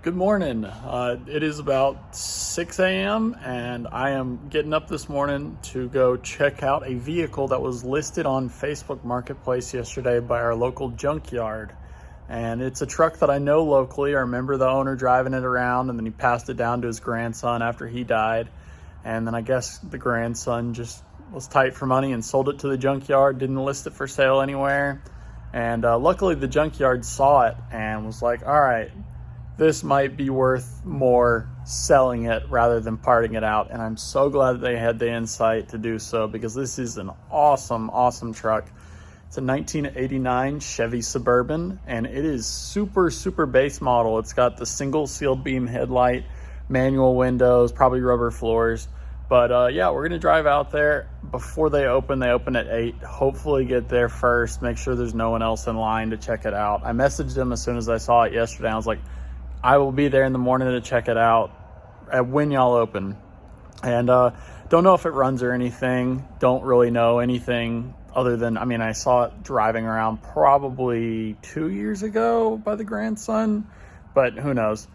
Good morning. It is about 6 a.m. and I am getting up this morning to go check out a vehicle that was listed on Facebook Marketplace yesterday by our local Junkyard. And it's a truck that I know locally. I remember the owner driving it around, and then he passed it down to his grandson after he died. And then I guess the grandson just was tight for money and sold it to the Junkyard, didn't list it for sale anywhere. And luckily the Junkyard saw it and was like, all right, this might be worth more selling it rather than parting it out. And I'm so glad that they had the insight to do so, because this is an awesome truck. It's a 1989 Chevy Suburban, and it is super base model. It's got the single sealed beam headlight, manual windows, probably rubber floors. But yeah, we're gonna drive out there before they open. They open at 8. Hopefully get there first, make sure there's no one else in line to check it out. I messaged them as soon as I saw it yesterday. I was like, I will be there in the morning to check it out at when y'all open. And don't know if it runs or anything. Don't really know anything other than, I mean, I saw it driving around probably 2 years ago by the grandson, but who knows?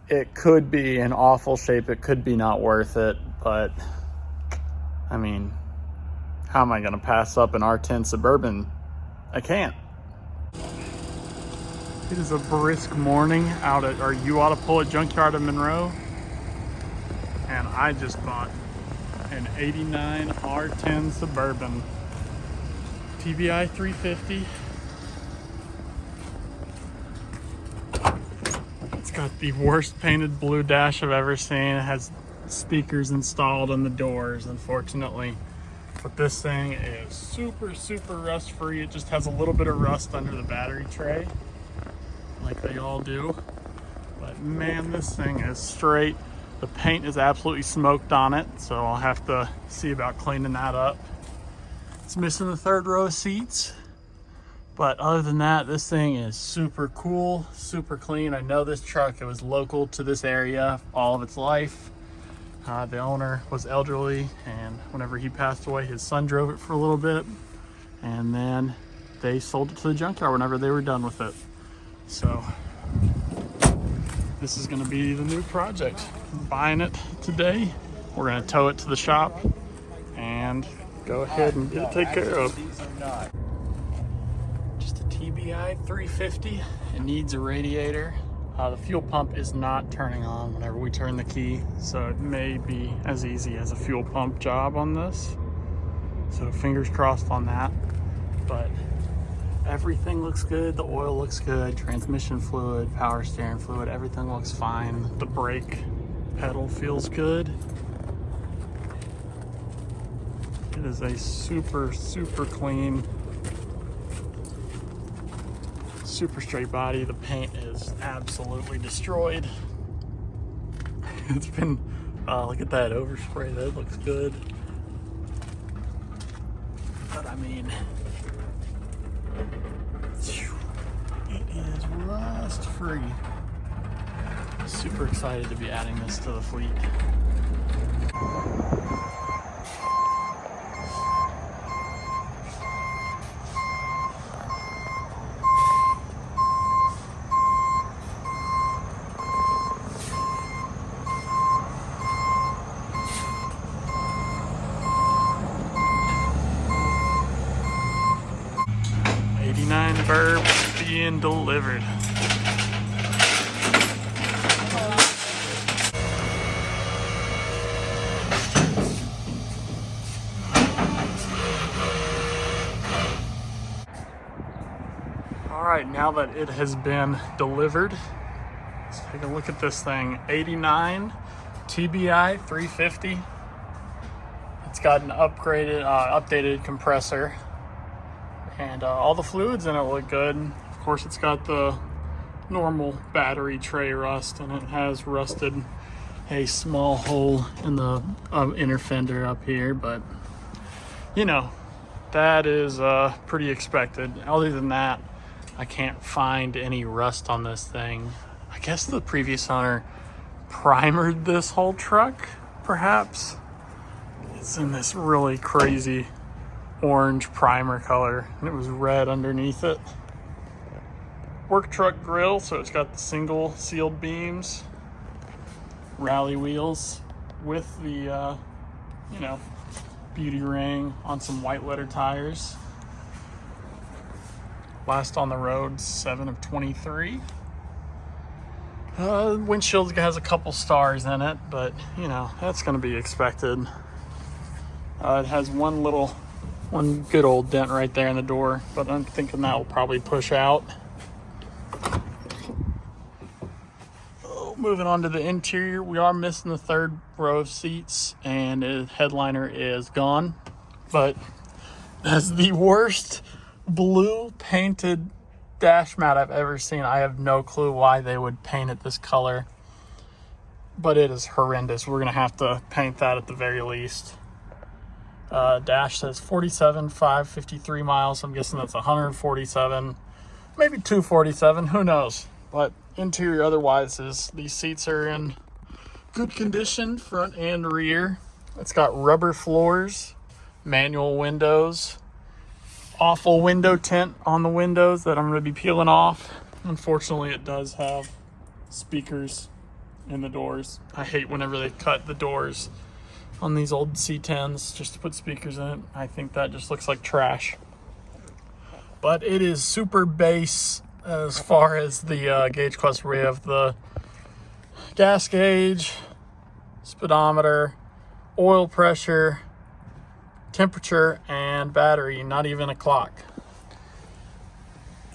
It could be in awful shape. It could be not worth it, but I mean, how am I gonna pass up an R10 Suburban? I can't. It is a brisk morning out at our You Oughta Pull at Junkyard in Monroe. And I just bought an 89 R10 Suburban. TBI 350. It's got the worst painted blue dash I've ever seen. It has speakers installed on the doors, unfortunately. But this thing is super rust free. It just has a little bit of rust under the battery tray, like they all do. But man, this thing is straight. The paint is absolutely smoked on it, so I'll have to see about cleaning that up. It's missing the third row of seats, but other than that, this thing is super cool, super clean. I know this truck, it was local to this area all of its life. The owner was elderly, and whenever he passed away, his son drove it for a little bit, and then they sold it to the Junkyard whenever they were done with it. So this is going to be the new project. I'm buying it today. We're going to tow it to the shop and go ahead and get it taken care of. Just a TBI 350. It needs a radiator. The fuel pump is not turning on whenever we turn the key, so it may be as easy as a fuel pump job on this. So fingers crossed on that. But everything looks good. The oil looks good. Transmission fluid, power steering fluid, everything looks fine. The brake pedal feels good. It is a super clean, super straight body. The paint is absolutely destroyed. It's been, look at that overspray. That looks good. But I mean, it is rust free. Super excited to be adding this to the fleet. Burbs being delivered. All right, now that it has been delivered, let's take a look at this thing. 89 TBI 350. It's got an updated compressor. And all the fluids in it look good. Of course, it's got the normal battery tray rust, and it has rusted a small hole in the inner fender up here, but you know, that is pretty expected. Other than that, I can't find any rust on this thing. I guess the previous owner primered this whole truck, perhaps. It's in this really crazy orange primer color, and it was red underneath it. work truck grill, so it's got the single sealed beams, rally wheels with the, beauty ring on some white letter tires. Last on the road, 7 of 23. Windshield has a couple stars in it, but that's going to be expected. It has one good old dent right there in the door, but I'm thinking that will probably push out. Moving on to the interior, we are missing the third row of seats, and the headliner is gone. But that's the worst blue painted dash mat I've ever seen. I have no clue why they would paint it this color, but it is horrendous. We're gonna have to paint that at the very least. Dash says 47,553 miles. I'm guessing that's 147, maybe 247, who knows. But interior otherwise these seats are in good condition, front and rear. It's got rubber floors, manual windows, awful window tint on the windows that I'm going to be peeling off. Unfortunately, it does have speakers in the doors. I hate whenever they cut the doors on these old C10s just to put speakers in it. I think that just looks like trash. But it is super bass as far as the gauge cluster. We have the gas gauge, speedometer, oil pressure, temperature, and battery, not even a clock.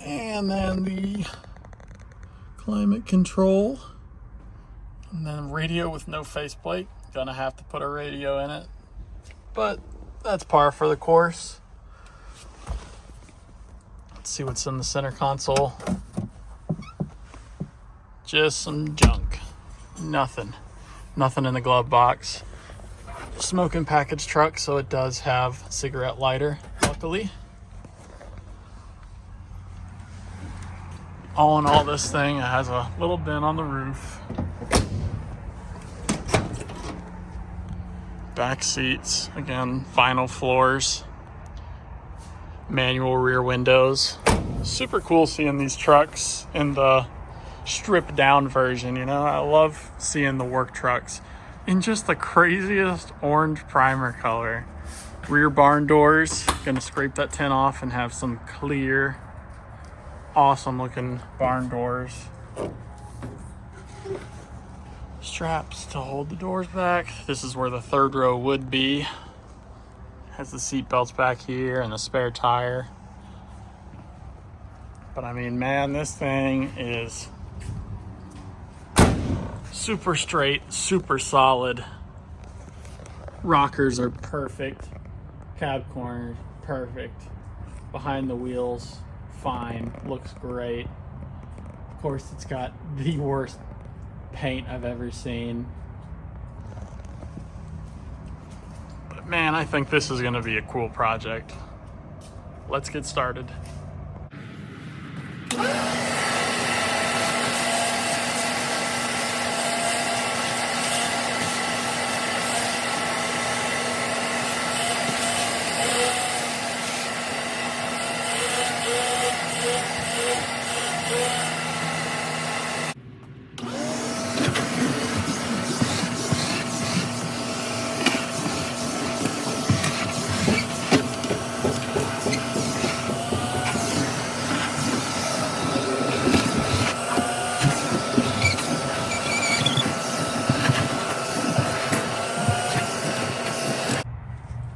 And then the climate control, and then radio with no faceplate. Gonna have to put a radio in it, but that's par for the course. Let's see what's in the center console. Just some junk. Nothing in the glove box. Smoking package truck, so it does have a cigarette lighter, luckily. All in all, this thing has a little dent on the roof. Back seats, again, vinyl floors. Manual rear windows. Super cool seeing these trucks in the stripped down version. I love seeing the work trucks in just the craziest orange primer color. Rear barn doors, gonna scrape that tint off and have some clear, awesome looking barn doors. Straps to hold the doors back. This is where the third row would be. Has the seat belts back here and the spare tire. But I mean, man, this thing is super straight, super solid. Rockers are perfect. Cab corners, perfect. Behind the wheels, fine. Looks great. Of course, it's got the worst paint I've ever seen. Man, I think this is going to be a cool project. Let's get started.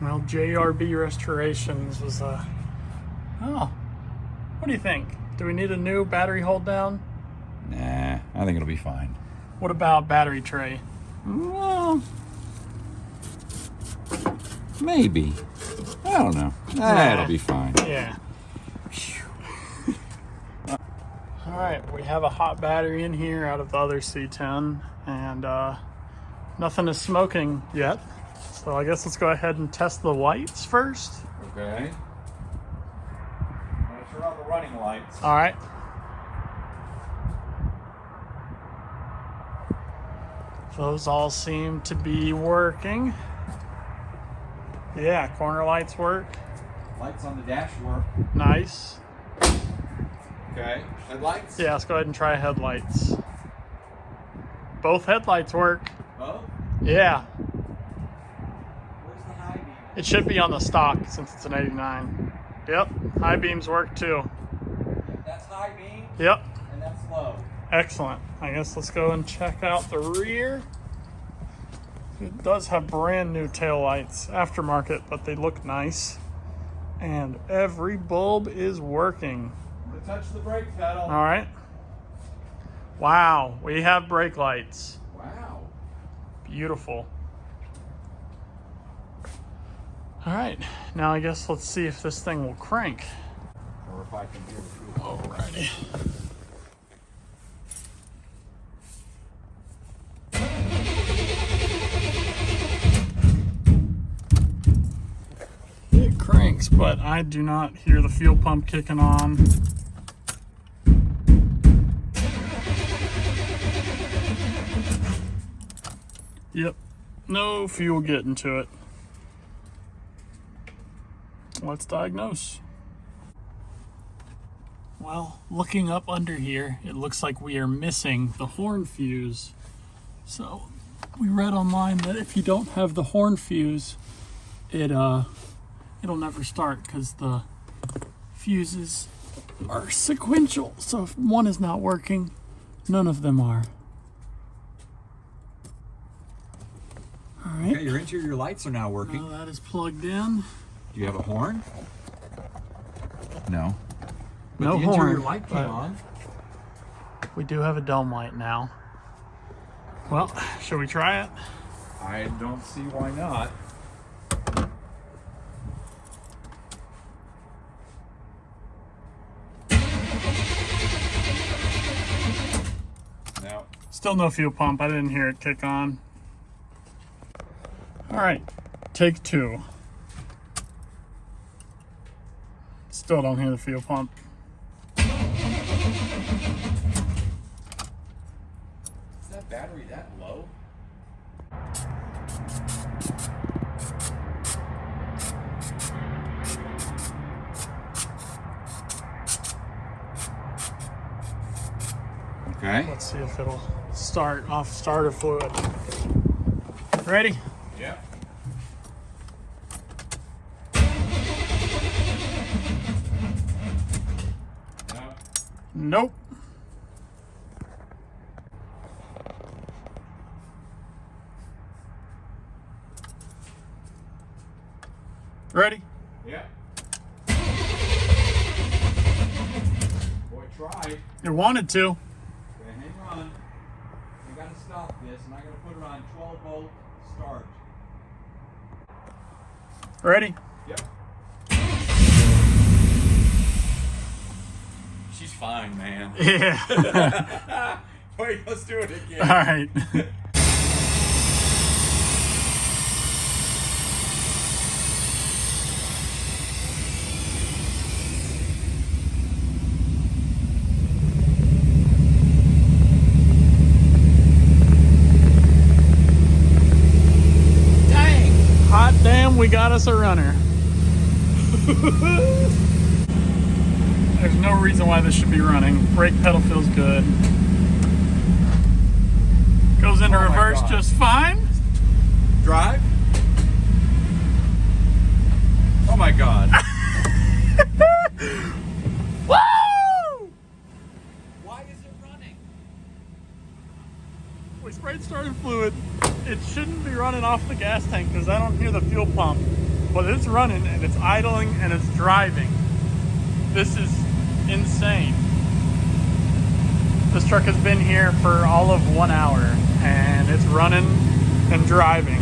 Well, JRB Restorations was oh, what do you think? Do we need a new battery hold down? Nah, I think it'll be fine. What about battery tray? Well, maybe. I don't know. It'll be fine. Yeah. All right, we have a hot battery in here out of the other C10, and nothing is smoking yet. So I guess let's go ahead and test the lights first. Okay. I'm gonna turn on the running lights. All right. Those all seem to be working. Yeah, corner lights work. Lights on the dash work. Nice. Okay, Okay. Headlights? Yeah, let's go ahead and try headlights. Both headlights work. Oh? Yeah. Where's the high beam? It should be on the stock since it's an 89. Yep. High beams work too. That's high beam? Yep. And that's low. Excellent. I guess let's go and check out the rear. It does have brand new taillights, aftermarket, but they look nice. And every bulb is working. Touch the brake pedal. All right. Wow, we have brake lights. Wow. Beautiful. All right, now I guess let's see if this thing will crank. Or if I can hear the fuel. Alrighty. It cranks, but I do not hear the fuel pump kicking on. Yep, no fuel getting to it. Let's diagnose. Well, looking up under here, it looks like we are missing the horn fuse. So we read online that if you don't have the horn fuse, it'll never start because the fuses are sequential. So if one is not working, none of them are. All right. Okay, your interior lights are now working. Now that is plugged in. Do you have a horn? No. But No the interior horn, light came but on. we do have a dome light now. Well, should we try it? I don't see why not. No. Still no fuel pump. I didn't hear it kick on. All right, take two. Still don't hear the fuel pump. Is that battery that low? Okay. Let's see if it'll start off starter fluid. Ready? Yeah. Nope. Ready? Yeah. Boy, tried. You wanted to. Okay, hang on. I gotta stop this, and I gotta put it on 12-volt start. Ready? Yep. She's fine, man. Yeah. Wait, let's do it again. All right. Dang! Hot damn, we got us a runner. There's no reason why this should be running. Brake pedal feels good. Goes into Oh my reverse God. just fine. Drive? Oh my God. Woo! Why is it running? We sprayed starter fluid. It shouldn't be running off the gas tank because I don't hear the fuel pump. But it's running and it's idling and it's driving. This is insane. This truck has been here for all of 1 hour and it's running and driving.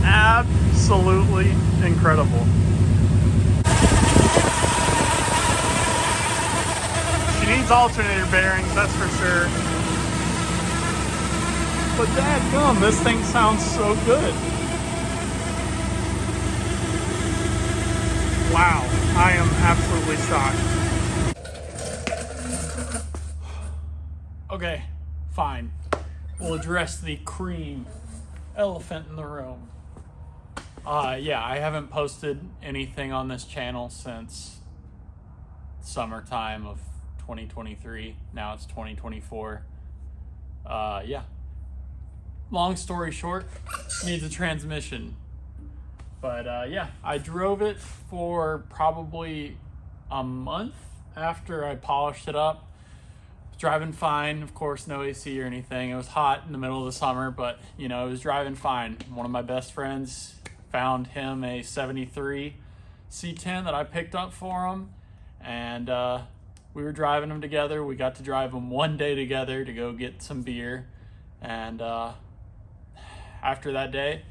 Absolutely incredible. She needs alternator bearings, that's for sure. But dadgum, this thing sounds so good. Wow, I am absolutely shocked. Okay, fine. We'll address the cream elephant in the room. Yeah, I haven't posted anything on this channel since summertime of 2023. Now it's 2024. Yeah. Long story short, needs a transmission. But yeah, I drove it for probably a month after I polished it up. Driving fine, of course, no AC or anything. It was hot in the middle of the summer, but you know, it was driving fine. One of my best friends found him a 73 C10 that I picked up for him, and we were driving them together. We got to drive them one day together to go get some beer, and after that day,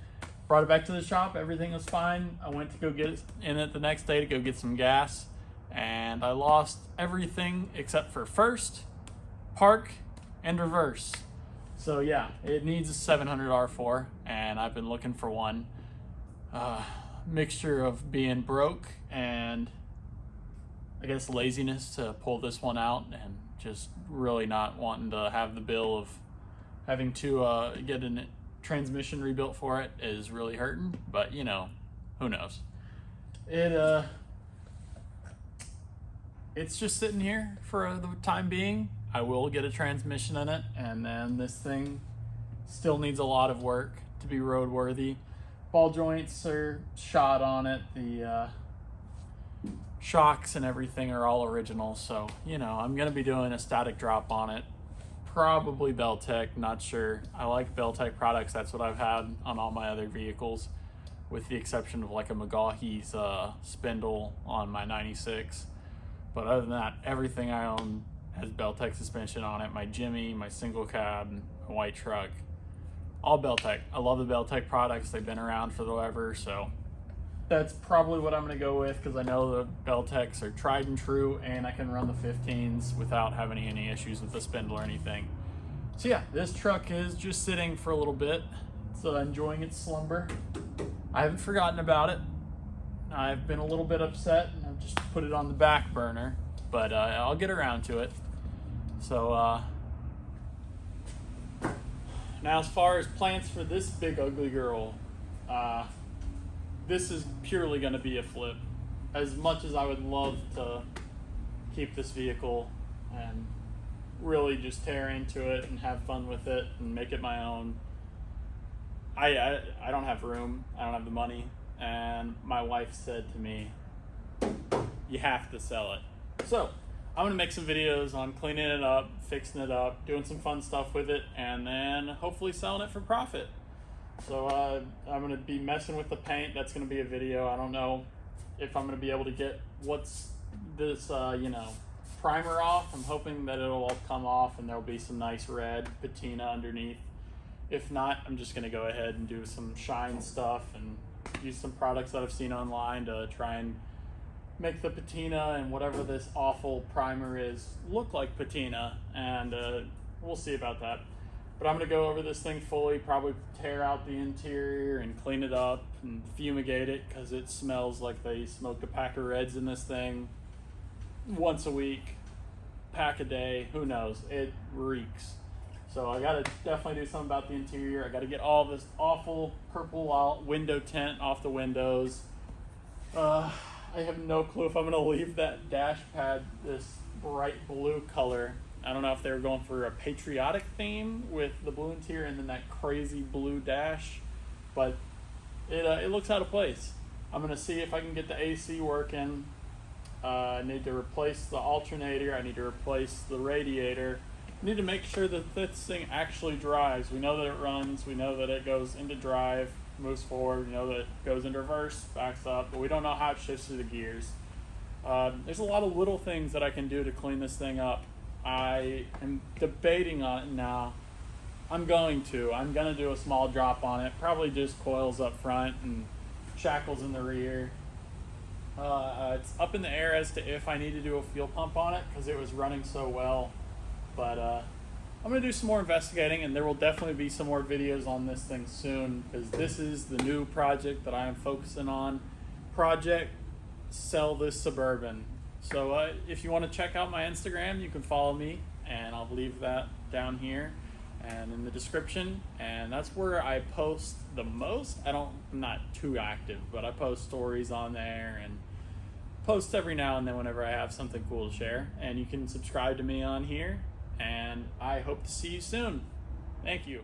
brought it back to the shop. Everything was fine. I went to go get in it the next day to go get some gas, and I lost everything except for first, park, and reverse. So yeah, it needs a 700 R4, and I've been looking for one. Mixture of being broke and I guess laziness to pull this one out, and just really not wanting to have the bill of having to get a transmission rebuilt for it is really hurting. But you know, who knows? It's just sitting here for the time being. I will get a transmission in it, and then this thing still needs a lot of work to be roadworthy. Ball joints are shot on it. The shocks and everything are all original. So, you know, I'm going to be doing a static drop on it. Probably Beltec, not sure. I like Beltec products. That's what I've had on all my other vehicles, with the exception of like a McGaughey's spindle on my 96. But other than that, everything I own has Beltec suspension on it. My Jimmy, my single cab, my white truck, all Beltec. I love the Beltec products. They've been around forever, so that's probably what I'm going to go with, because I know the Beltecs are tried and true, and I can run the 15s without having any issues with the spindle or anything. So yeah, this truck is just sitting for a little bit. It's enjoying its slumber. I haven't forgotten about it. I've been a little bit upset, and I've just put it on the back burner, but I'll get around to it. So now, as far as plans for this big ugly girl, this is purely going to be a flip. As much as I would love to keep this vehicle and really just tear into it and have fun with it and make it my own, I don't have room. I don't have the money. And my wife said to me, you have to sell it. So I'm going to make some videos on cleaning it up, fixing it up, doing some fun stuff with it, and then hopefully selling it for profit. So I'm going to be messing with the paint. That's going to be a video. I don't know if I'm going to be able to get what's this, primer off. I'm hoping that it'll all come off and there'll be some nice red patina underneath. If not, I'm just going to go ahead and do some shine stuff and use some products that I've seen online to try and make the patina and whatever this awful primer is look like patina, and we'll see about that. But I'm going to go over this thing fully, probably tear out the interior and clean it up and fumigate it, because it smells like they smoked a pack of Reds in this thing once a week, pack a day, who knows, it reeks. So I got to definitely do something about the interior. I got to get all this awful purple window tint off the windows. I have no clue if I'm going to leave that dash pad this bright blue color. I don't know if they were going for a patriotic theme with the blue interior and then that crazy blue dash, but it looks out of place. I'm going to see if I can get the AC working. I need to replace the alternator. I need to replace the radiator. I need to make sure that this thing actually drives. We know that it runs. We know that it goes into drive, moves forward. We know that it goes into reverse, backs up, but we don't know how it shifts through the gears. There's a lot of little things that I can do to clean this thing up. I am debating on it now. I'm going to do a small drop on it, probably just coils up front and shackles in the rear. It's up in the air as to if I need to do a fuel pump on it, because it was running so well. But I'm going to do some more investigating, and there will definitely be some more videos on this thing soon, because this is the new project that I am focusing on. Project Sell This Suburban. So if you want to check out my Instagram, you can follow me, and I'll leave that down here and in the description. And that's where I post the most. I'm not too active, but I post stories on there and post every now and then whenever I have something cool to share. And you can subscribe to me on here. And I hope to see you soon. Thank you.